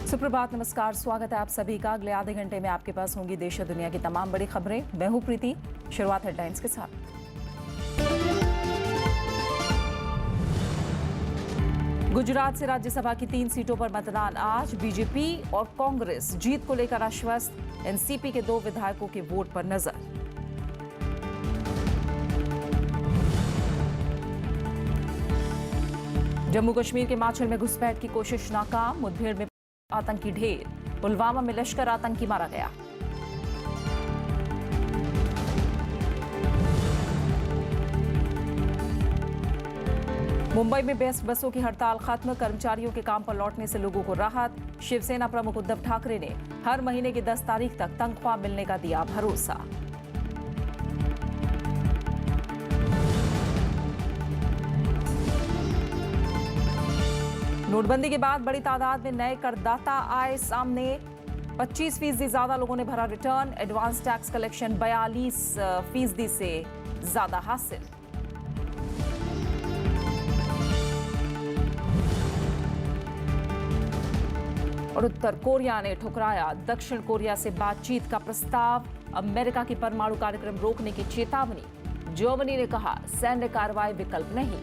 सुप्रभात, नमस्कार, स्वागत है आप सभी का। अगले आधे घंटे में आपके पास होंगी देश और दुनिया की तमाम बड़ी खबरें। मैं हूं प्रीति। शुरुआत हेडलाइंस के साथ। गुजरात से राज्यसभा की 3 सीटों पर मतदान आज। बीजेपी और कांग्रेस जीत को लेकर आश्वस्त। एनसीपी के 2 विधायकों के वोट पर नजर। जम्मू कश्मीर के माछिल में घुसपैठ की कोशिश नाकाम। मुठभेड़ में आतंकी ढेर। पुलवामा में लश्कर आतंकी मारा गया। मुंबई में बसों की हड़ताल खत्म। कर्मचारियों के काम पर लौटने से लोगों को राहत। शिवसेना प्रमुख उद्धव ठाकरे ने हर महीने की 10 तारीख तक तनख्वाह मिलने का दिया भरोसा। नोटबंदी के बाद बड़ी तादाद में नए करदाता आए सामने। 25% ज्यादा लोगों ने भरा रिटर्न। एडवांस टैक्स कलेक्शन 42% से ज्यादा हासिल। और उत्तर कोरिया ने ठुकराया दक्षिण कोरिया से बातचीत का प्रस्ताव। अमेरिका की परमाणु कार्यक्रम रोकने की चेतावनी। जर्मनी ने कहा सैन्य कार्रवाई विकल्प नहीं।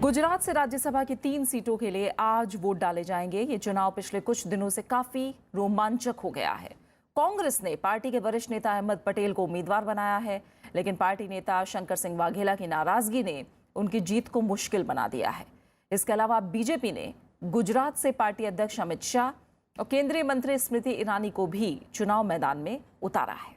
गुजरात से राज्यसभा की 3 सीटों के लिए आज वोट डाले जाएंगे। ये चुनाव पिछले कुछ दिनों से काफी रोमांचक हो गया है। कांग्रेस ने पार्टी के वरिष्ठ नेता अहमद पटेल को उम्मीदवार बनाया है, लेकिन पार्टी नेता शंकर सिंह वाघेला की नाराजगी ने उनकी जीत को मुश्किल बना दिया है। इसके अलावा बीजेपी ने गुजरात से पार्टी अध्यक्ष अमित शाह और केंद्रीय मंत्री स्मृति ईरानी को भी चुनाव मैदान में उतारा है।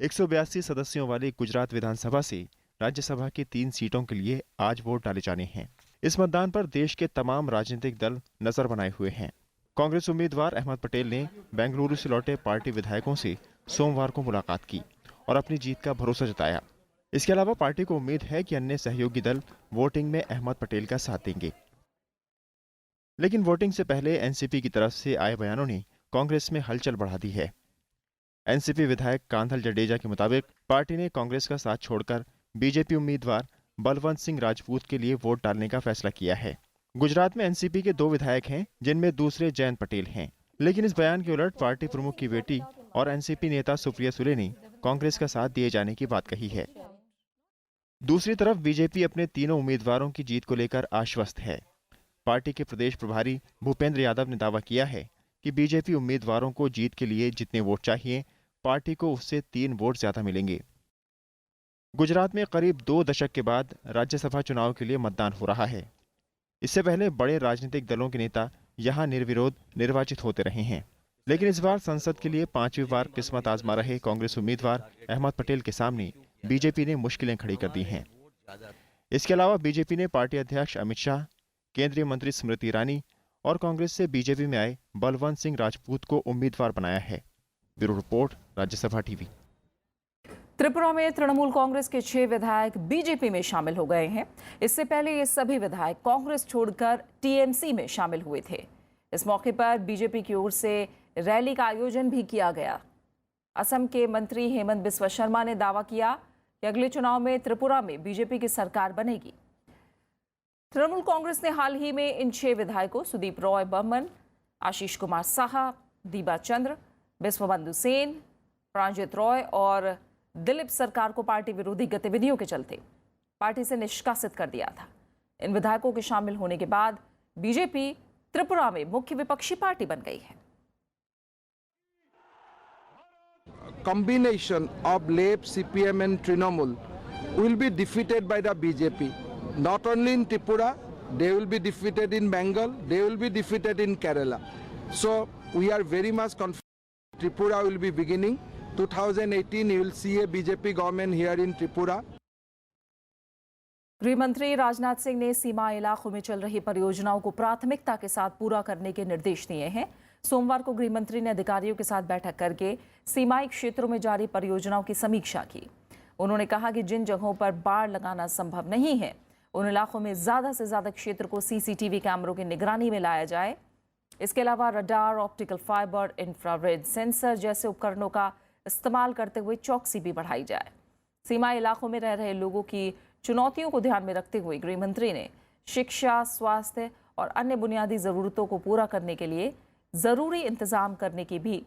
182 सदस्यों वाली गुजरात विधानसभा से राज्यसभा की 3 सीटों के लिए आज वोट डाले जाने हैं। इस मतदान पर देश के तमाम राजनीतिक दल नजर बनाए हुए हैं। कांग्रेस उम्मीदवार अहमद पटेल ने बेंगलुरु से लौटे पार्टी विधायकों से सोमवार को मुलाकात की और अपनी जीत का भरोसा जताया। इसके अलावा पार्टी को उम्मीद है कि अन्य सहयोगी दल वोटिंग में अहमद पटेल का साथ देंगे। लेकिन वोटिंग से पहले एनसीपी की तरफ से आए बयानों ने कांग्रेस में हलचल बढ़ा दी है। एनसीपी विधायक कांधल जडेजा के मुताबिक पार्टी ने कांग्रेस का साथ छोड़कर बीजेपी उम्मीदवार बलवंत सिंह राजपूत के लिए वोट डालने का फैसला किया है। गुजरात में एनसीपी के 2 विधायक हैं, जिनमें दूसरे जयंत पटेल हैं। लेकिन इस बयान के उलट पार्टी प्रमुख की बेटी और एनसीपी नेता सुप्रिया सुले ने कांग्रेस का साथ दिए जाने की बात कही है। दूसरी तरफ बीजेपी अपने तीनों उम्मीदवारों की जीत को लेकर आश्वस्त है। पार्टी के प्रदेश प्रभारी भूपेंद्र यादव ने दावा किया है कि बीजेपी उम्मीदवारों को जीत के लिए जितने वोट चाहिए, पार्टी को उससे 3 वोट ज्यादा मिलेंगे। गुजरात में करीब 2 दशक के बाद राज्यसभा चुनाव के लिए मतदान हो रहा है। इससे पहले बड़े राजनीतिक दलों के नेता यहां निर्विरोध निर्वाचित होते रहे हैं, लेकिन इस बार संसद के लिए 5वीं बार किस्मत आजमा रहे कांग्रेस उम्मीदवार अहमद पटेल के सामने बीजेपी ने मुश्किलें खड़ी कर दी हैं। इसके अलावा बीजेपी ने पार्टी अध्यक्ष अमित शाह, केंद्रीय मंत्री स्मृति ईरानी और कांग्रेस से बीजेपी में आए बलवंत सिंह राजपूत को उम्मीदवार बनाया है। Bureau report, Rajya Sabha TV. Tripura में तृणमूल कांग्रेस के 6 विधायक बीजेपी में शामिल हो गए हैं। इससे पहले ये सभी विधायक कांग्रेस छोड़कर टीएमसी में शामिल हुए थे। इस मौके पर बीजेपी की ओर से रैली का आयोजन भी किया गया। असम के मंत्री हेमंत बिस्वा शर्मा ने दावा किया कि अगले चुनाव में त्रिपुरा में बीजेपी की सरकार बनेगी। तृणमूल कांग्रेस ने हाल ही में इन 6 विधायकों सुदीप रॉय बर्मन, आशीष कुमार साहा, दीबा चंद्र, बिस्वबंधु सेन, प्रांजित रॉय और दिलीप सरकार को पार्टी विरोधी गतिविधियों के चलते पार्टी से निष्कासित कर दिया था। इन विधायकों के शामिल होने के बाद बीजेपी त्रिपुरा में मुख्य विपक्षी पार्टी बन गई है। Combination of LAP, CPM and Trinamool will be defeated by the BJP. Not only in Tripura, they will be defeated in Bengal, they will be defeated in Kerala. So we are very much confident Tripura will be beginning. 2018 you will see a BJP government here in Tripura. गृह मंत्री राजनाथ सिंह ने सीमा इलाकों में चल रही परियोजनाओं को प्राथमिकता के साथ पूरा करने के निर्देश दिए हैं। सोमवार को गृह मंत्री ने अधिकारियों के साथ बैठक करके सीमाई क्षेत्रों में जारी परियोजनाओं की समीक्षा की। उन्होंने कहा कि जिन जगहों पर बाड़ लगाना संभव नहीं है, उन इलाकों में ज्यादा से ज्यादा क्षेत्र को सीसीटीवी कैमरों की निगरानी में लाया जाए। इसके अलावा radar, optical fibre, infrared sensor जैसे उपकरणों का इस्तेमाल करते हुए चौकसी भी बढ़ाई जाए। सीमा इलाकों में रह रहे लोगों की चुनौतियों को ध्यान में रखते हुए गृह मंत्री ने शिक्षा, स्वास्थ्य और अन्य बुनियादी जरूरतों को पूरा करने के लिए जरूरी इंतजाम करने की भी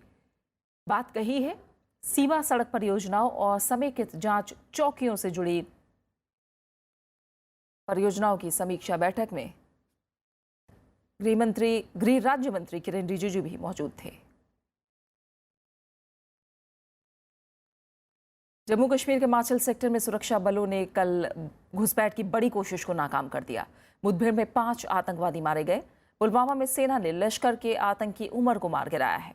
बात कही है। सीमा सड़क परियोजनाओं और समेकित जांच चौकियों से जुड़ी परियोजनाओं की समीक्षा बैठक में गृह राज्य मंत्री किरेन रिजिजू भी मौजूद थे। जम्मू कश्मीर के माचल सेक्टर में सुरक्षा बलों ने कल घुसपैठ की बड़ी कोशिश को नाकाम कर दिया। मुठभेड़ में 5 आतंकवादी मारे गए। पुलवामा में सेना ने लश्कर के आतंकी उमर को मार गिराया है।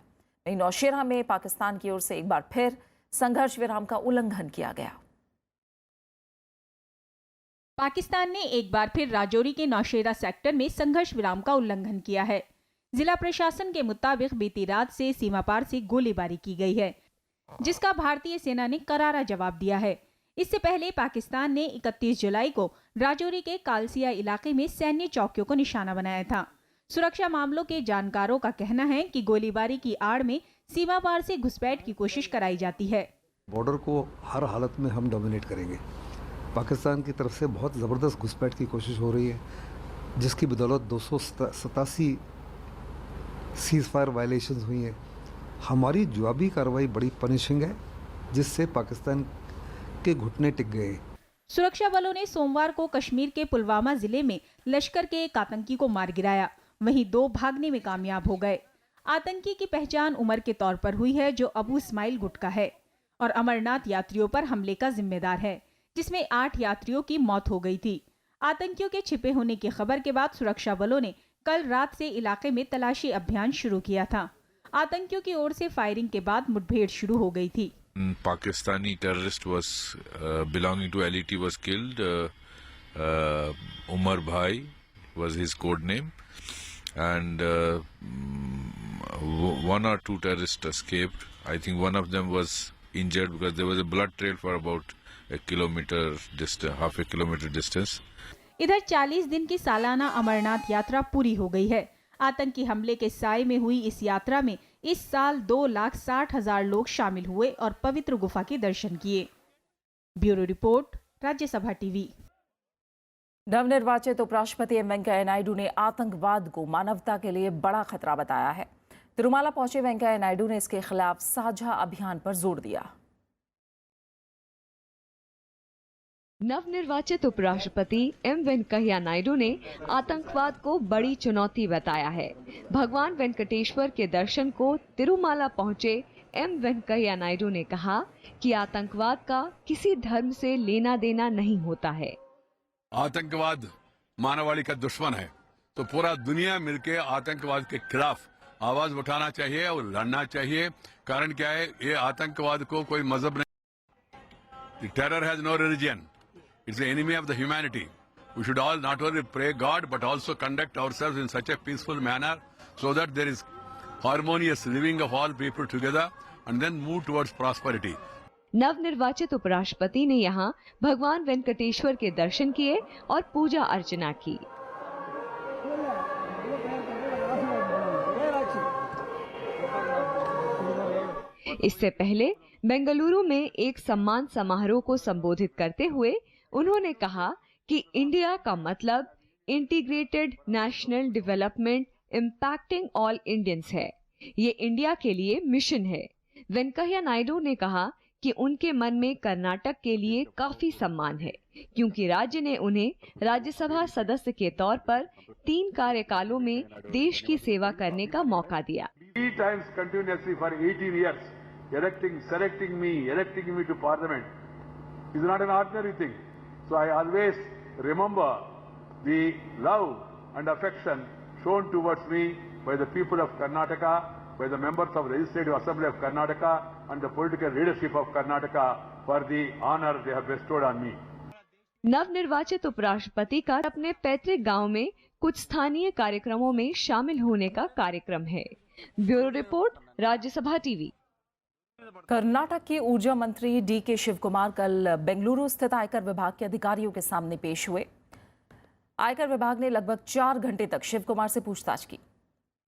वहीं नौशेरा में पाकिस्तान की ओर से एक बार फिर संघर्ष विराम का उल्लंघन किया गया। पाकिस्तान ने एक बार फिर राजौरी के नौशेरा सेक्टर में संघर्ष विराम का उल्लंघन किया है। जिला प्रशासन के मुताबिक बीती रात से सीमा पार से गोलीबारी की गई है, जिसका भारतीय सेना ने करारा जवाब दिया है। इससे पहले पाकिस्तान ने 31 जुलाई को राजौरी के कालसिया इलाके में सैन्य चौकियों को निशाना बनाया था। सुरक्षा मामलों के जानकारों का कहना है कि गोलीबारी की आड़ में सीमा पार से घुसपैठ की कोशिश कराई जाती है। बॉर्डर को हर हालत में हम डोमिनेट करेंगे। पाकिस्तान की तरफ से बहुत ज़बरदस्त घुसपैठ की कोशिश हो रही है, जिसकी बदौलत 287 सीज़ फायर वायलेशंस हुई हैं। हमारी जवाबी कार्रवाई बड़ी पनिशिंग है, जिससे पाकिस्तान के घुटने टिक गए। सुरक्षा बलों ने सोमवार को कश्मीर के पुलवामा जिले में लश्कर के एक आतंकी को मार गिराया। वहीं 2 भागने में कामयाब हो गए। आतंकी की पहचान उमर के तौर पर हुई है, जो अबू इस्माइल गुट का है और अमरनाथ यात्रियों पर हमले का जिम्मेदार है, जिसमें 8 यात्रियों की मौत हो गई थी। आतंकियों के छिपे होने की खबर के बाद सुरक्षा बलों ने कल रात से इलाके में तलाशी अभियान शुरू किया था। आतंकियों की ओर से फायरिंग के बाद मुठभेड़ शुरू हो गई थी। Pakistani terrorist was belonging to LET was killed. Umar Bhai was his code name, and one or two terrorists escaped. I think one of them was injured because there was a blood trail for about a kilometer distance, half a kilometer distance. इधर 40 दिन की सालाना अमरनाथ यात्रा पूरी हो गई है। आतंकी हमले के साए में हुई इस यात्रा में इस साल 2,60,000 लोग शामिल हुए और पवित्र गुफा के दर्शन किए। Bureau report, Rajya Sabha TV. नवनिर्वाचित उपराष्ट्रपति एम वेंकैया नायडू ने आतंकवाद को मानवता के लिए बड़ा खतरा बताया है। तिरुमाला पहुंचे वेंकैया नायडू ने इसके खिलाफ साझा अभियान पर जोर दिया। नवनिर्वाचित उपराष्ट्रपति एम वेंकैया नायडू ने आतंकवाद को बड़ी चुनौती बताया है। भगवान वेंकटेश्वर के दर्शन को तिरुमाला पहुंचे एम वेंकैया नायडू ने कहा कि आतंकवाद का किसी धर्म से लेना देना नहीं होता है। आतंकवाद मानवाड़ी का दुश्मन है, तो पूरा दुनिया मिलकर आतंकवाद के खिलाफ आवाज उठाना चाहिए और लड़ना चाहिए। कारण क्या है, ये आतंकवाद को कोई मजहब नहीं, terror has no religion, it's the enemy of the humanity. We should all not only pray god but also conduct ourselves in such a peaceful manner so that there is harmonious living of all people together and then move towards prosperity. नवनिर्वाचित उपराष्ट्रपति ने यहाँ भगवान वेंकटेश्वर के दर्शन किए और पूजा अर्चना की। इससे पहले बेंगलुरु में एक सम्मान समारोह को संबोधित करते हुए उन्होंने कहा कि इंडिया का मतलब integrated national development impacting all Indians है। ये इंडिया के लिए मिशन है। वेंकैया नायडू ने कहा कि उनके मन में कर्नाटक के लिए काफी सम्मान है, क्योंकि राज्य ने उन्हें राज्यसभा सदस्य के तौर पर 3 कार्यकालों में देश की सेवा करने का मौका दिया। 3 times continuously for 18 years, selecting me to parliament is not an ordinary thing. So I always remember the love and affection shown towards me by the people of Karnataka, by the members of Legislative Assembly of Karnataka and the political leadership of Karnataka for the honor they have bestowed on me. नवनिर्वाचित उपराष्ट्रपति का अपने पैतृक गांव में कुछ स्थानीय कार्यक्रमों में शामिल होने का कार्यक्रम है। Bureau report, Rajya Sabha TV. Karnataka के ऊर्जा मंत्री डी.के. शिवकुमार कल बेंगलुरु स्थित आयकर विभाग के अधिकारियों के सामने पेश हुए। आयकर विभाग ने लगभग 4 घंटे तक शिवकुमार से पूछताछ की।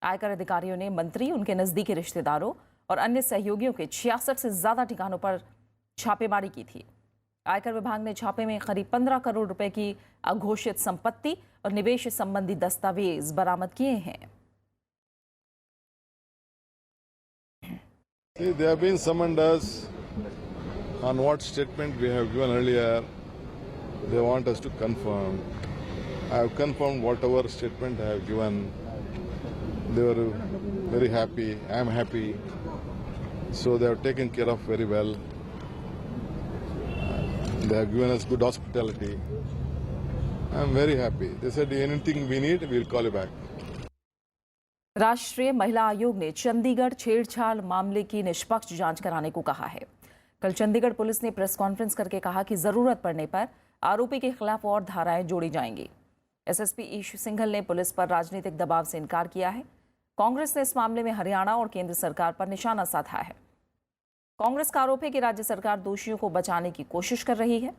आयकर अधिकारियों ने मंत्री, उनके नजदीकी रिश्तेदारों और अन्य सहयोगियों के 66 से ज्यादा ठिकानों पर छापेमारी की थी। आयकर विभाग ने छापे में करीब 15 करोड़ रुपए की अघोषित संपत्ति और निवेश संबंधी दस्तावेज बरामद किए हैं। They have been summoned us on what statement we have given earlier. They want us to confirm. I have confirmed whatever statement I have given. They were very happy. I am happy. So they have taken care of very well. They have given us good hospitality. I am very happy. They said anything we need, we will call you back. राष्ट्रीय महिला आयोग ने चंडीगढ़ छेड़छाड़ मामले की निष्पक्ष जांच कराने को कहा है। कल चंडीगढ़ पुलिस ने प्रेस कॉन्फ्रेंस करके कहा कि जरूरत पड़ने पर आरोपी के खिलाफ और धाराएं जोड़ी जाएंगी। एसएसपी ईशू सिंघल ने पुलिस पर राजनीतिक दबाव से इनकार किया है। कांग्रेस ने इस मामले में हरियाणा और केंद्र सरकार पर निशाना साधा है। कांग्रेस का आरोप है कि राज्य सरकार दोषियों को बचाने की कोशिश कर रही है।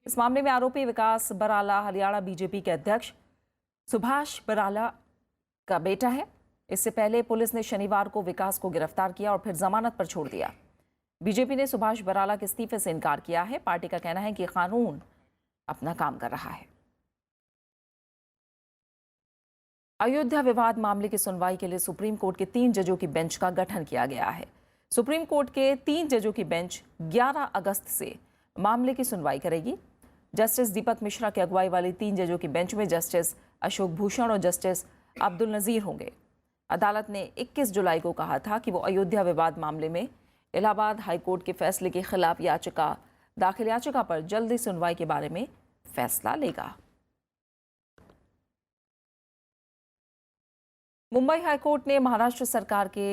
इस मामले में आरोपी विकास बराला हरियाणा बीजेपी के अध्यक्ष सुभाष बराला का बेटा है। इससे पहले पुलिस ने शनिवार को विकास को गिरफ्तार किया और फिर जमानत पर छोड़ दिया। बीजेपी ने सुभाष बराला के इस्तीफे से इनकार किया है। पार्टी का कहना है कि कानून अपना काम कर रहा है। अयोध्या विवाद मामले की सुनवाई के लिए सुप्रीम कोर्ट के 3 जजों की बेंच का गठन किया गया है। सुप्रीम कोर्ट के 3 जजों की बेंच 11 अगस्त से मामले की सुनवाई करेगी। जस्टिस दीपक मिश्रा की अगुवाई वाली 3 जजों की बेंच में जस्टिस अशोक भूषण और जस्टिस अब्दुल नजीर होंगे। अदालत ने 21 जुलाई को कहा था कि वो अयोध्या विवाद मामले में इलाहाबाद हाईकोर्ट के फैसले के खिलाफ दाखिल याचिका पर जल्दी सुनवाई के बारे में फैसला लेगा। मुंबई हाईकोर्ट ने महाराष्ट्र सरकार के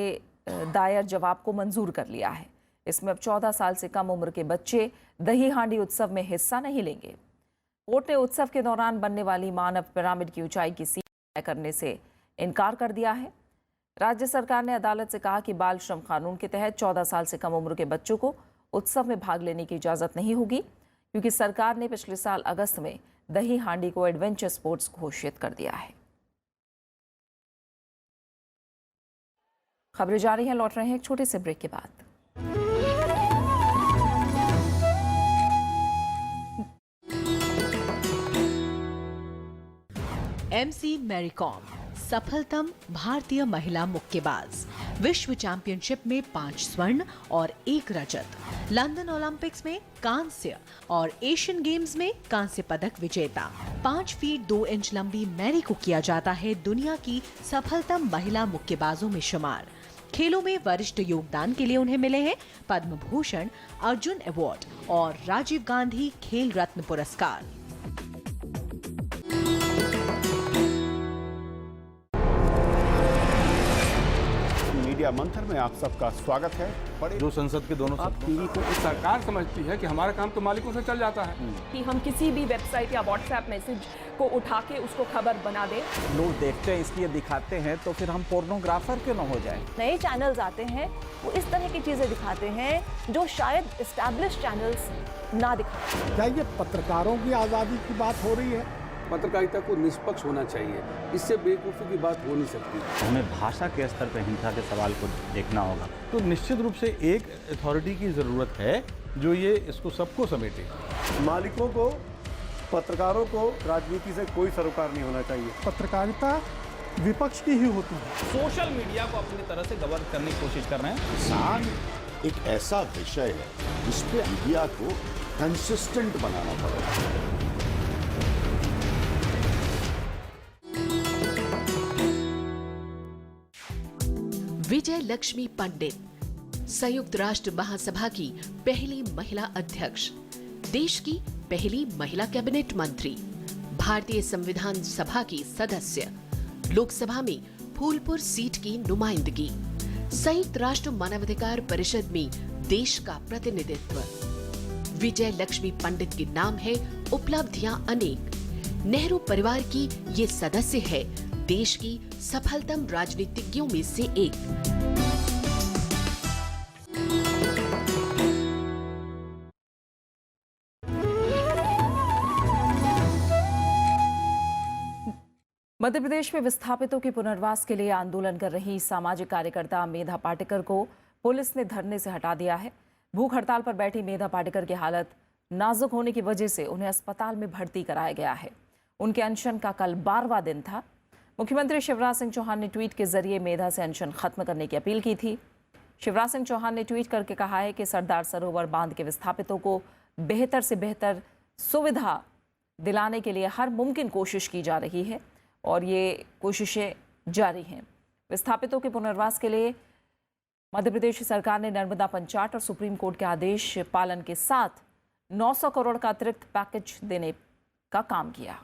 दायर जवाब को मंजूर कर लिया है। इसमें अब 14 साल से कम उम्र के बच्चे दही हांडी उत्सव में हिस्सा नहीं लेंगे। कोर्ट ने उत्सव के दौरान बनने वाली मानव पिरामिड की ऊंचाई की सीमा तय करने से इनकार कर दिया है। राज्य सरकार ने अदालत से कहा कि बाल श्रम कानून के तहत 14 साल से कम उम्र के बच्चों को उत्सव में भाग लेने की इजाजत नहीं होगी, क्योंकि सरकार ने पिछले साल अगस्त में दही हांडी को एडवेंचर स्पोर्ट्स घोषित कर दिया है। खबरें जारी हैं, लौट रहे हैं एक छोटे से ब्रेक के बाद। एमसी मैरी कॉम सफलतम भारतीय महिला मुक्केबाज, विश्व चैंपियनशिप में 5 स्वर्ण और 1 रजत, लंदन ओलंपिक्स में कांस्य और एशियन गेम्स में कांस्य पदक विजेता। 5 फीट 2 इंच लंबी मैरी को किया जाता है दुनिया की सफलतम महिला मुक्केबाजों में शुमार। खेलों में वरिष्ठ योगदान के लिए उन्हें मिले हैं पद्म भूषण, अर्जुन अवार्ड और राजीव गांधी खेल रत्न पुरस्कार। मीडिया मंथन में आप सबका स्वागत है। जो संसद के दोनों टीवी को सरकार समझती है कि हमारा काम तो मालिकों से चल जाता है कि हम किसी भी वेबसाइट या व्हाट्सएप मैसेज को उठा के उसको खबर बना दें। लोग देखते हैं इसलिए दिखाते हैं, तो फिर हम पोर्नोग्राफर क्यों न हो जाए। नए चैनल्स आते हैं वो इस तरह की चीजें दिखाते हैं जो शायद एस्टैब्लिश्ड चैनल्स ना दिखाते। क्या ये पत्रकारों की आज़ादी की बात हो रही है? पत्रकारिता को निष्पक्ष होना चाहिए, इससे बेवकूफ़ी की बात हो नहीं सकती। हमें भाषा के स्तर पर हिंसा के सवाल को देखना होगा। तो निश्चित रूप से एक अथॉरिटी की ज़रूरत है जो ये इसको सबको समेटे। मालिकों को, पत्रकारों को राजनीति से कोई सरोकार नहीं होना चाहिए। पत्रकारिता विपक्ष की ही होती है। सोशल मीडिया को अपनी तरह से गवर्न करने की कोशिश कर रहे हैं। किसान एक ऐसा विषय है जिस पे मीडिया को कंसिस्टेंट बनाना पड़ेगा। विजय लक्ष्मी पंडित संयुक्त राष्ट्र महासभा की पहली महिला अध्यक्ष, देश की पहली महिला कैबिनेट मंत्री, भारतीय संविधान सभा की सदस्य, लोकसभा में फूलपुर सीट की नुमाइंदगी, संयुक्त राष्ट्र मानवाधिकार परिषद में देश का प्रतिनिधित्व। विजय लक्ष्मी पंडित के नाम है उपलब्धियां अनेक। नेहरू परिवार की ये सदस्य है देश की सफलतम राजनीतिज्ञों में से एक। मध्य प्रदेश में विस्थापितों के पुनर्वास के लिए आंदोलन कर रही सामाजिक कार्यकर्ता मेधा पाटेकर को पुलिस ने धरने से हटा दिया है। भूख हड़ताल पर बैठी मेधा पाटेकर की हालत नाजुक होने की वजह से उन्हें अस्पताल में भर्ती कराया गया है। उनके अनशन का कल 12वां दिन था। मुख्यमंत्री शिवराज सिंह चौहान ने ट्वीट के जरिए मेधा से अनशन खत्म करने की अपील की थी। शिवराज सिंह चौहान ने ट्वीट करके कहा है कि सरदार सरोवर बांध के विस्थापितों को बेहतर से बेहतर सुविधा दिलाने के लिए हर मुमकिन कोशिश की जा रही है और ये कोशिशें जारी हैं। विस्थापितों के पुनर्वास के लिए मध्य प्रदेश सरकार ने नर्मदा पंचायत और सुप्रीम कोर्ट के आदेश पालन के साथ 900 करोड़ का अतिरिक्त पैकेज देने का काम किया।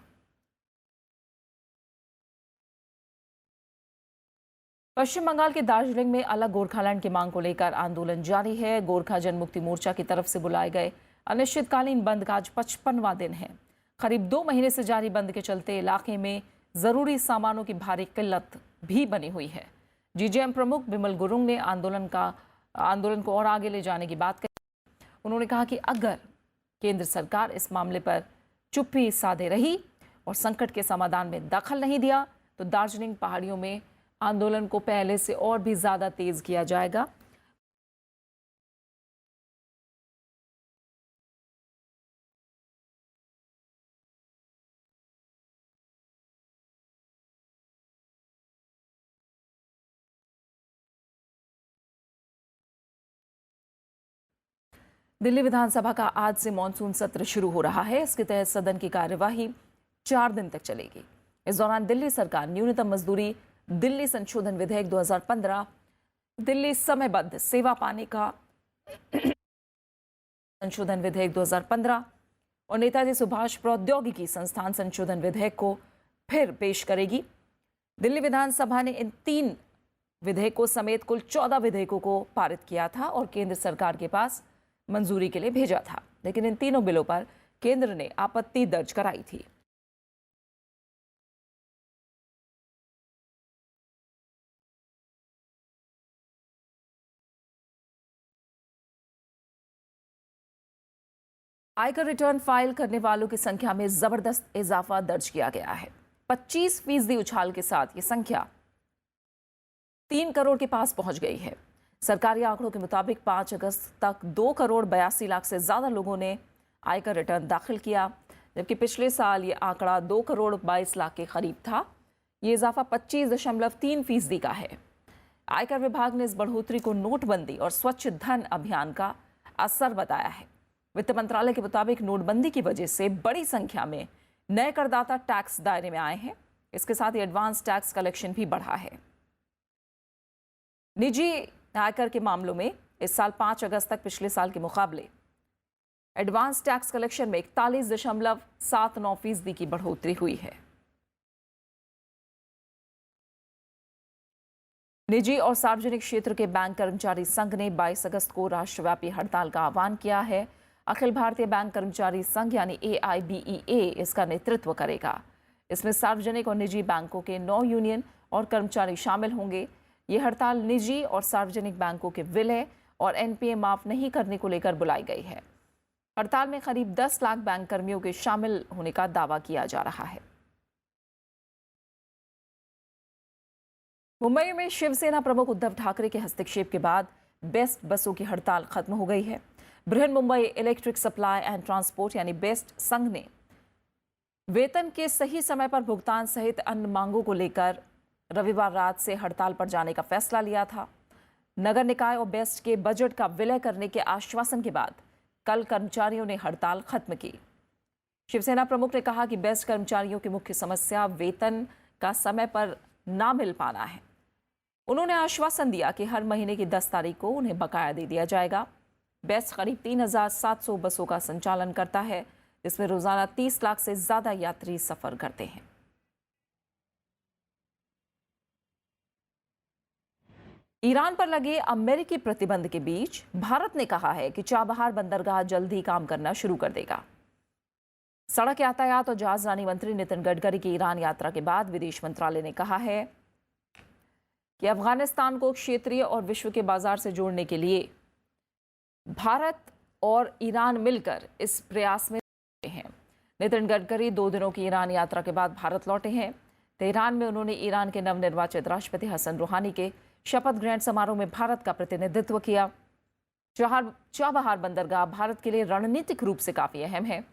पश्चिम बंगाल के दार्जिलिंग में अलग गोरखालैंड की मांग को लेकर आंदोलन जारी है। गोरखा जनमुक्ति मोर्चा की तरफ से बुलाए गए अनिश्चितकालीन बंद का आज 55वां दिन है। करीब 2 महीने से जारी बंद के चलते इलाके में जरूरी सामानों की भारी किल्लत भी बनी हुई है। जीजेएम प्रमुख बिमल गुरुंग ने आंदोलन को और आगे ले जाने की बात कही। उन्होंने कहा कि अगर केंद्र सरकार इस मामले पर चुप्पी साधे रही और संकट के समाधान में दखल नहीं दिया तो दार्जिलिंग पहाड़ियों में आंदोलन को पहले से और भी ज्यादा तेज किया जाएगा। दिल्ली विधानसभा का आज से मॉनसून सत्र शुरू हो रहा है। इसके तहत सदन की कार्यवाही 4 दिन तक चलेगी। इस दौरान दिल्ली सरकार न्यूनतम मजदूरी, दिल्ली संशोधन विधेयक 2015, दिल्ली समयबद्ध सेवा पाने का संशोधन विधेयक 2015 और नेताजी सुभाष प्रौद्योगिकी संस्थान संशोधन विधेयक को फिर पेश करेगी। दिल्ली विधानसभा ने इन 3 विधेयकों समेत कुल 14 विधेयकों को पारित किया था और केंद्र सरकार के पास मंजूरी के लिए भेजा था, लेकिन इन तीनों बिलों पर केंद्र ने आपत्ति दर्ज कराई थी। आयकर रिटर्न फाइल करने वालों की संख्या में जबरदस्त इजाफा दर्ज किया गया है। 25% उछाल के साथ ये संख्या 3 करोड़ के पास पहुंच गई है। सरकारी आंकड़ों के मुताबिक 5 अगस्त तक 2 करोड़ 82 लाख से ज़्यादा लोगों ने आयकर रिटर्न दाखिल किया, जबकि पिछले साल ये आंकड़ा 2 करोड़ 22 लाख के करीब था। ये इजाफा 25.3% का है। आयकर विभाग ने इस बढ़ोतरी को नोटबंदी और स्वच्छ धन अभियान का असर बताया है। वित्त मंत्रालय के मुताबिक नोटबंदी की वजह से बड़ी संख्या में नए करदाता टैक्स दायरे में आए हैं। इसके साथ ही एडवांस टैक्स कलेक्शन भी बढ़ा है। निजी आयकर के मामलों में इस साल 5 अगस्त तक पिछले साल के मुकाबले एडवांस टैक्स कलेक्शन में 41.79% की बढ़ोतरी हुई है। निजी और सार्वजनिक क्षेत्र के बैंक कर्मचारी संघ ने 22 अगस्त को राष्ट्रव्यापी हड़ताल का आह्वान किया है। अखिल भारतीय बैंक कर्मचारी संघ यानी AIBEA इसका नेतृत्व करेगा। इसमें सार्वजनिक और निजी बैंकों के 9 यूनियन और कर्मचारी शामिल होंगे। ये हड़ताल निजी और सार्वजनिक बैंकों के विलय और NPA माफ नहीं करने को लेकर बुलाई गई है। हड़ताल में करीब 10 लाख बैंक कर्मियों के शामिल होने का दावा किया जा रहा है। मुंबई में शिवसेना प्रमुख उद्धव ठाकरे के हस्तक्षेप के बाद बेस्ट बसों की हड़ताल खत्म हो गई है। Brihan Mumbai electric supply and transport यानी बेस्ट संघ ने वेतन के सही समय पर भुगतान सहित अन्य मांगों को लेकर रविवार रात से हड़ताल पर जाने का फैसला लिया था। नगर निकाय और बेस्ट के बजट का विलय करने के आश्वासन के बाद कल कर्मचारियों ने हड़ताल खत्म की। शिवसेना प्रमुख ने कहा कि बेस्ट कर्मचारियों की मुख्य समस्या वेतन का समय पर ना मिल पाना है। उन्होंने आश्वासन दिया कि हर महीने की 10 तारीख को उन्हें बकाया दे दिया जाएगा। बेस्ट करीब 3700 बसों का संचालन करता है, जिसमें रोजाना 30 लाख से ज्यादा यात्री सफर करते हैं। ईरान पर लगे अमेरिकी प्रतिबंध के बीच भारत ने कहा है कि चाबहार बंदरगाह जल्द ही काम करना शुरू कर देगा। सड़क यातायात और जहाजरानी मंत्री नितिन गडकरी की ईरान यात्रा के बाद विदेश मंत्रालय ने कहा है कि अफगानिस्तान को क्षेत्रीय और विश्व के बाजार से जोड़ने के लिए भारत और ईरान मिलकर इस प्रयास में हैं। नितिन गडकरी 2 दिनों की ईरान यात्रा के बाद भारत लौटे हैं। तेहरान में उन्होंने ईरान के नवनिर्वाचित राष्ट्रपति हसन रूहानी के शपथ ग्रहण समारोह में भारत का प्रतिनिधित्व किया। चाबहार बंदरगाह भारत के लिए रणनीतिक रूप से काफी अहम है।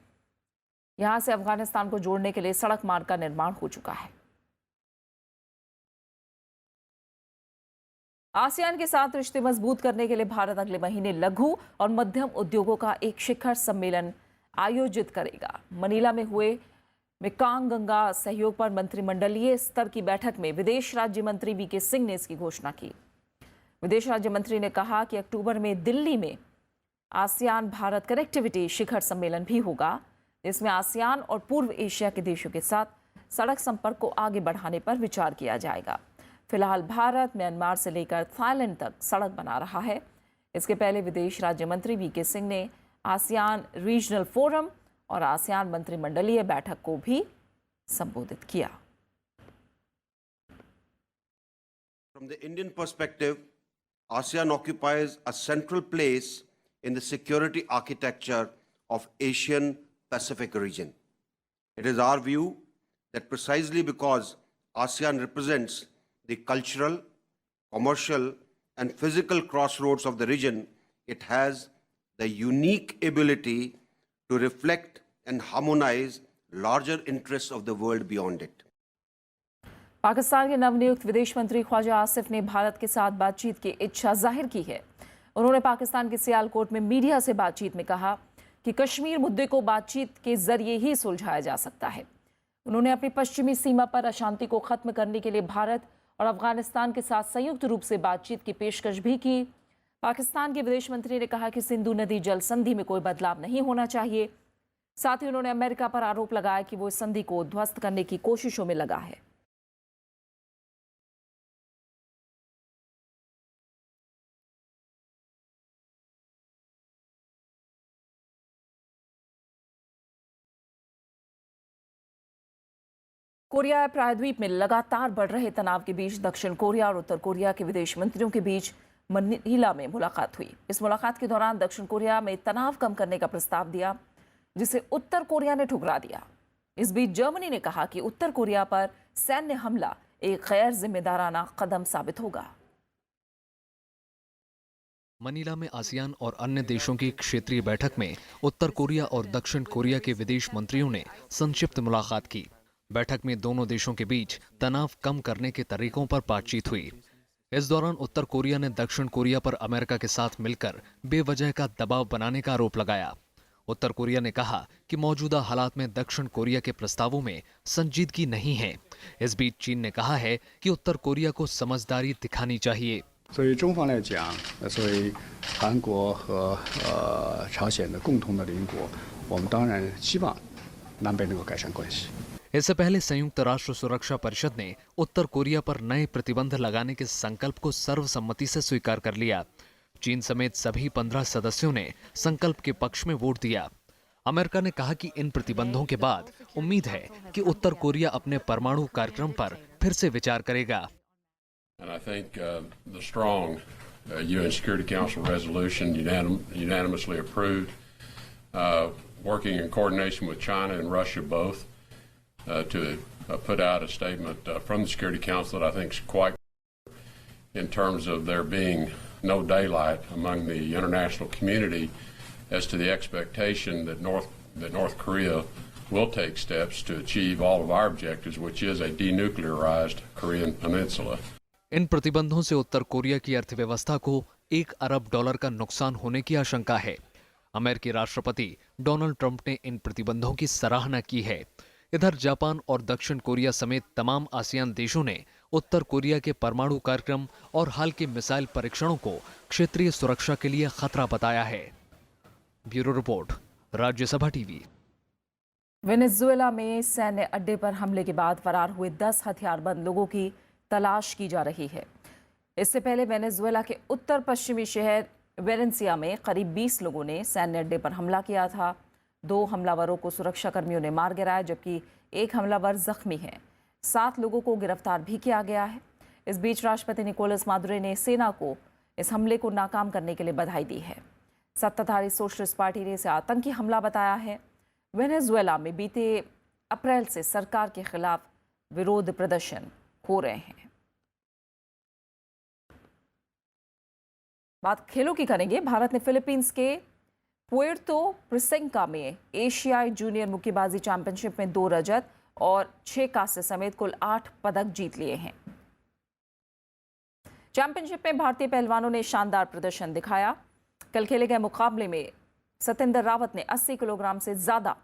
यहां से अफगानिस्तान को जोड़ने के लिए सड़क मार्ग का निर्माण हो चुका है। आसियान के साथ रिश्ते मजबूत करने के लिए भारत अगले महीने लघु और मध्यम उद्योगों का एक शिखर सम्मेलन आयोजित करेगा। मनीला में हुए मेकांग गंगा सहयोग पर मंत्रिमंडलीय स्तर की बैठक में विदेश राज्य मंत्री वीके सिंह ने इसकी घोषणा की। विदेश राज्य मंत्री ने कहा कि अक्टूबर में दिल्ली में आसियान भारत कनेक्टिविटी शिखर सम्मेलन भी होगा, जिसमें आसियान और पूर्व एशिया के देशों के साथ सड़क संपर्क को आगे बढ़ाने पर विचार किया जाएगा। फिलहाल भारत म्यांमार से लेकर थाईलैंड तक सड़क बना रहा है। इसके पहले विदेश राज्य मंत्री वीके सिंह ने आसियान रीजनल फोरम और आसियान मंत्रिमंडलीय बैठक को भी संबोधित किया। From the Indian perspective, ASEAN occupies a central place in the security architecture of Asian Pacific region. It is our view that precisely because ASEAN represents the cultural, commercial, and physical crossroads of the region, it has the unique ability to reflect and harmonize larger interests of the world beyond it. Pakistan के नवनियुक्त विदेश मंत्री ख्वाजा आसिफ ने भारत के साथ बातचीत की इच्छा जाहिर की है। उन्होंने पाकिस्तान के सियालकोट में मीडिया से बातचीत में कहा कि कश्मीर मुद्दे को बातचीत के जरिए ही सुलझाया जा सकता है। उन्होंने अपनी पश्चिमी सीमा पर अशांति को खत्म करने के लिए भारत और अफगानिस्तान के साथ संयुक्त रूप से बातचीत की पेशकश भी की। पाकिस्तान के विदेश मंत्री ने कहा कि सिंधु नदी जल संधि में कोई बदलाव नहीं होना चाहिए। साथ ही उन्होंने अमेरिका पर आरोप लगाया कि वो इस संधि को ध्वस्त करने की कोशिशों में लगा है। कोरिया प्रायद्वीप में लगातार बढ़ रहे तनाव के बीच दक्षिण कोरिया और उत्तर कोरिया के विदेश मंत्रियों के बीच मनीला में मुलाकात हुई। इस मुलाकात के दौरान दक्षिण कोरिया में तनाव कम करने का प्रस्ताव दिया, जिसे उत्तर कोरिया ने ठुकरा दिया। इस बीच जर्मनी ने कहा कि उत्तर कोरिया पर सैन्य हमला एक गैर जिम्मेदाराना कदम साबित होगा। मनीला में आसियान और अन्य देशों की क्षेत्रीय बैठक में उत्तर कोरिया और दक्षिण कोरिया के विदेश मंत्रियों ने संक्षिप्त मुलाकात की। बैठक में दोनों देशों के बीच तनाव कम करने के तरीकों पर बातचीत हुई। इस दौरान उत्तर कोरिया ने दक्षिण कोरिया पर अमेरिका के साथ मिलकर बेवजह का दबाव बनाने का आरोप लगाया। उत्तर कोरिया ने कहा कि मौजूदा हालात में दक्षिण कोरिया के प्रस्तावों में संजीदगी नहीं है। इस बीच चीन ने कहा है कि उत्तर कोरिया को समझदारी दिखानी चाहिए। 所以中方来讲，作为韩国和朝鲜的共同的邻国，我们当然希望南北能够改善关系。 इससे पहले संयुक्त राष्ट्र सुरक्षा परिषद ने उत्तर कोरिया पर नए प्रतिबंध लगाने के संकल्प को सर्वसम्मति से स्वीकार कर लिया। चीन समेत सभी 15 सदस्यों ने संकल्प के पक्ष में वोट दिया। अमेरिका ने कहा कि इन प्रतिबंधों के बाद उम्मीद है कि उत्तर कोरिया अपने परमाणु कार्यक्रम पर फिर से विचार करेगा। And I think the strong UN Security Council resolution unanimously approved, working in coordination with China and Russia both, to put out a statement from the Security Council that I think is quite in terms of there being no daylight among the international community as to the expectation that North Korea will take steps to achieve all of our objectives, which is a denuclearized Korean peninsula. इन प्रतिबंधों से उत्तर Korea की अर्थव्यवस्था को $1 अरब का नुकसान होने की आशंका है। अमेरिकी राष्ट्रपति डोनाल्ड ट्रंप ने इन प्रतिबंधों की सराहना की है। इधर जापान और दक्षिण कोरिया समेत तमाम आसियान देशों ने उत्तर कोरिया के परमाणु कार्यक्रम और हाल के मिसाइल परीक्षणों को क्षेत्रीय सुरक्षा के लिए खतरा बताया है। Bureau report, Rajya Sabha TV. Venezuela में सैन्य अड्डे पर हमले के बाद फरार हुए 10 हथियारबंद लोगों की तलाश की जा रही है। इससे पहले वेनेजुएला के उत्तर पश्चिमी शहर वेलेंसिया में करीब 20 लोगों ने सैन्य अड्डे पर हमला किया था। 2 हमलावरों को सुरक्षा कर्मियों ने मार गिराया, जबकि 1 हमलावर जख्मी है। 7 लोगों को गिरफ्तार भी किया गया है। इस बीच राष्ट्रपति निकोलस मादुरो ने सेना को इस हमले को नाकाम करने के लिए बधाई दी है। सत्ताधारी सोशलिस्ट पार्टी ने इसे आतंकी हमला बताया है। वेनेजुएला में बीते अप्रैल से सरकार के खिलाफ विरोध प्रदर्शन हो रहे हैं। बात खेलों की करेंगे। भारत ने फिलीपींस के पुएर्तो प्रिसेंका में एशियाई जूनियर मुक्केबाजी चैंपियनशिप में 2 रजत और 6 कांस्य समेत कुल 8 पदक जीत लिए हैं। चैंपियनशिप में भारतीय पहलवानों ने शानदार प्रदर्शन दिखाया। कल खेले गए मुकाबले में सतेंद्र रावत ने 80 किलोग्राम से ज्यादा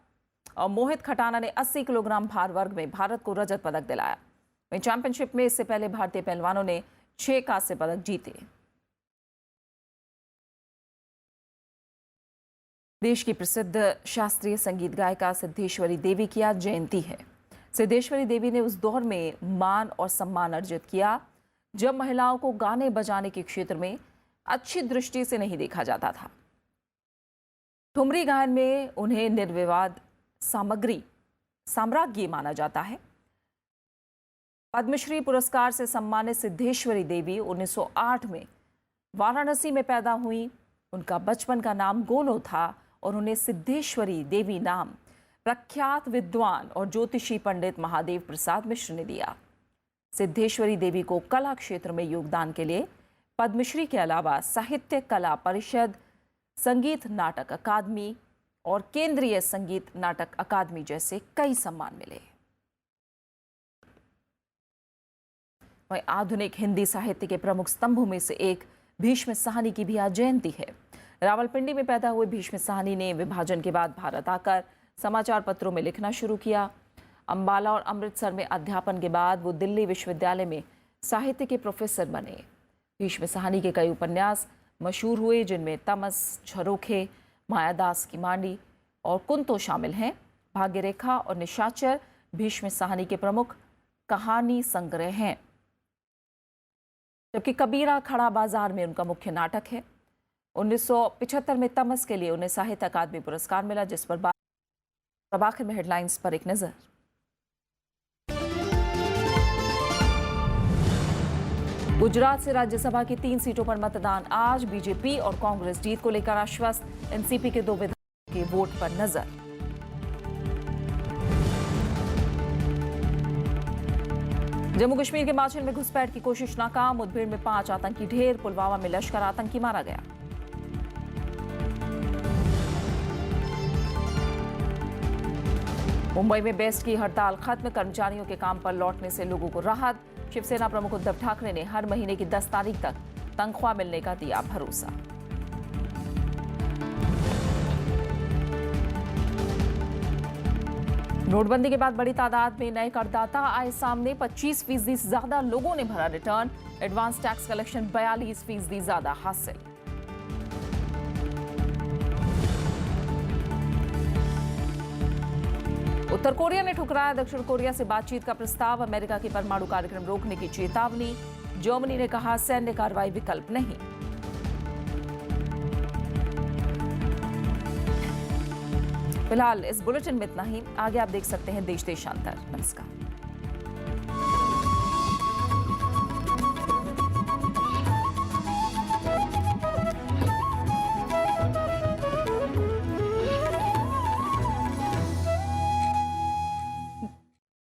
और मोहित खटाना ने 80 किलोग्राम भार वर्ग में भारत को रजत पदक दिलाया। वहीं चैंपियनशिप में इससे पहले भारतीय पहलवानों ने 6 कांस्य पदक जीते। देश की प्रसिद्ध शास्त्रीय संगीत गायिका सिद्धेश्वरी देवी की आज जयंती है। सिद्धेश्वरी देवी ने उस दौर में मान और सम्मान अर्जित किया जब महिलाओं को गाने बजाने के क्षेत्र में अच्छी दृष्टि से नहीं देखा जाता था। ठुमरी गायन में उन्हें निर्विवाद साम्राज्ञी माना जाता है। पद्मश्री पुरस्कार से सम्मानित सिद्धेश्वरी देवी 1908 में वाराणसी में पैदा हुई। उनका बचपन का नाम गोलो था और उन्हें सिद्धेश्वरी देवी नाम प्रख्यात विद्वान और ज्योतिषी पंडित महादेव प्रसाद मिश्र ने दिया। सिद्धेश्वरी देवी को कला क्षेत्र में योगदान के लिए पद्मश्री के अलावा साहित्य कला परिषद, संगीत नाटक अकादमी और केंद्रीय संगीत नाटक अकादमी जैसे कई सम्मान मिले। वहीं आधुनिक हिंदी साहित्य के प्रमुख स्तंभों में से एक भीष्म साहनी की भी आज जयंती है। रावलपिंडी में पैदा हुए भीष्म साहनी ने विभाजन के बाद भारत आकर समाचार पत्रों में लिखना शुरू किया। अंबाला और अमृतसर में अध्यापन के बाद वो दिल्ली विश्वविद्यालय में साहित्य के प्रोफेसर बने। भीष्म साहनी के कई उपन्यास मशहूर हुए, जिनमें तमस, झरोखे, मायादास की मांडी और कुंतो शामिल हैं। भाग्यरेखा और निशाचर भीष्म साहनी के प्रमुख कहानी संग्रह हैं, जबकि कबीरा खड़ा बाजार में उनका मुख्य नाटक है। 1975 में तमस के लिए उन्हें साहित्य अकादमी पुरस्कार मिला, जिस पर अब आखिर में हेडलाइंस पर एक नजर। गुजरात से राज्यसभा की 3 सीटों पर मतदान आज। बीजेपी और कांग्रेस जीत को लेकर आश्वस्त। एनसीपी के 2 विधायकों के वोट पर नजर। जम्मू कश्मीर के माछिल में घुसपैठ की कोशिश नाकाम। मुठभेड़ में 5 आतंकी ढेर। पुलवामा में लश्कर आतंकी मारा गया। मुंबई में बेस्ट की हड़ताल खत्म। कर्मचारियों के काम पर लौटने से लोगों को राहत। शिवसेना प्रमुख उद्धव ठाकरे ने हर महीने की 10 तारीख तक तनख्वाह मिलने का दिया भरोसा। नोटबंदी के बाद बड़ी तादाद में नए करदाता आए सामने। 25% से ज्यादा लोगों ने भरा रिटर्न। एडवांस टैक्स कलेक्शन 42% ज्यादा हासिल। उत्तर कोरिया ने ठुकराया दक्षिण कोरिया से बातचीत का प्रस्ताव। अमेरिका की परमाणु कार्यक्रम रोकने की चेतावनी। जर्मनी ने कहा सैन्य कार्रवाई विकल्प नहीं। फिलहाल इस बुलेटिन में इतना ही। आगे आप देश देशांतर। नमस्कार।